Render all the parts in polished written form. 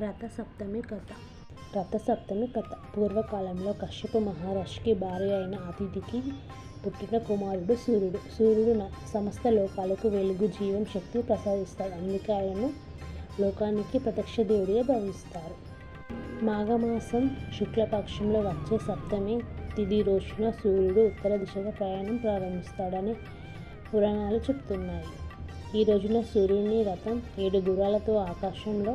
రథసప్తమి కథ. రథసప్తమి కథ. పూర్వకాలంలో కశ్యప మహర్షికి భార్య అయిన అదితికి పుట్టిన కుమారుడు సూర్యుడు. సూర్యుడు సమస్త లోకాలకు వెలుగు, జీవం, శక్తి ప్రసాదిస్తాడు. అందుకే ఆయనను లోకానికి ప్రత్యక్ష దేవుడిగా భావిస్తారు. మాఘమాసం శుక్లపక్షంలో వచ్చే సప్తమి తిథి రోజున సూర్యుడు ఉత్తర దిశగా ప్రయాణం ప్రారంభిస్తాడని పురాణాలు చెప్తున్నాయి. ఈ రోజున సూర్యుని రథం 7 గుర్రాలతో ఆకాశంలో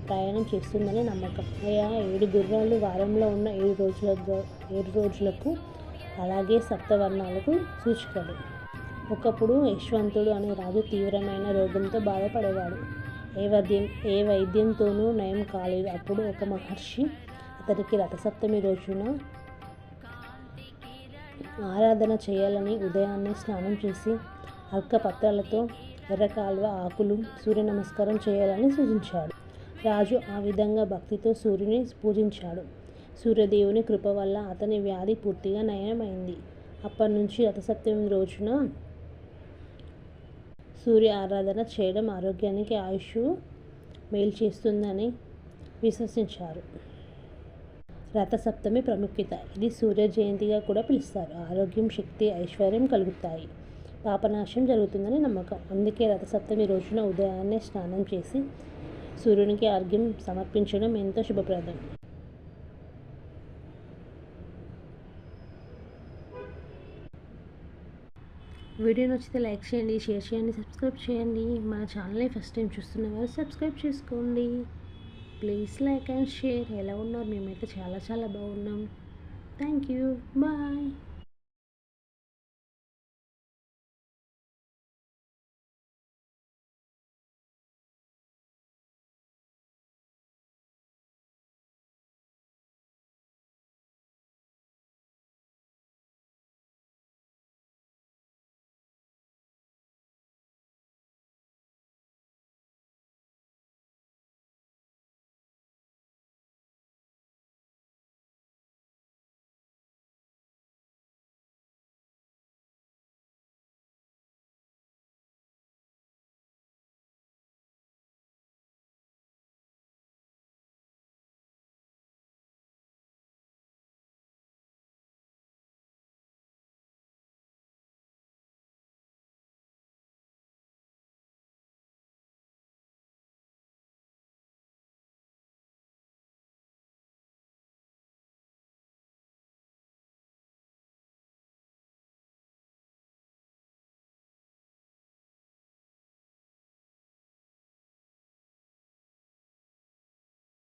ప్రయాణం చేస్తుందని నమ్మకం. ఆ 7 గుర్రాలు వారంలో ఉన్న 7 రోజులకు అలాగే సప్తవర్ణాలకు సూచికలు. ఒకప్పుడు యశ్వంతుడు అనే రాజు తీవ్రమైన రోగంతో బాధపడేవాడు. ఏ వైద్యంతోనూ నయం కాలేదు. అప్పుడు ఒక మహర్షి అతనికి రథసప్తమి రోజున ఆరాధన చేయాలని, ఉదయాన్నే స్నానం చేసి అర్కపత్రాలతో, ఎర్రకాల్వ ఆకులు, సూర్య నమస్కారం చేయాలని సూచించాడు. రాజు ఆ విధంగా భక్తితో సూర్యుని పూజించాడు. సూర్యదేవుని కృప వల్ల అతని వ్యాధి పూర్తిగా నయమైంది. అప్పటి నుంచి రథసప్తమి రోజున సూర్య ఆరాధన చేయడం ఆరోగ్యానికి, ఆయుష్ మేలు చేస్తుందని విశ్వసించారు. రథసప్తమి ప్రాముఖ్యత. ఇది సూర్య జయంతిగా కూడా పిలుస్తారు. ఆరోగ్యం, శక్తి, ఐశ్వర్యం కలుగుతాయి. పాపనాశం జరుగుతుందని నమ్మకం. అందుకే రథసప్తమి రోజున ఉదయాన్నే స్నానం చేసి సూర్యునికి అర్ఘ్యం సమర్పించడం ఎంతో శుభప్రదం. వీడియో నచ్చితే లైక్ చేయండి, షేర్ చేయండి, సబ్స్క్రైబ్ చేయండి. మన ఛానల్ని ఫస్ట్ టైం చూస్తున్న వారు సబ్స్క్రైబ్ చేసుకోండి. Please like and share. ఎలా ఉన్నారు? మేమైతే చాలా బాగున్నాం. Thank you. బాయ్.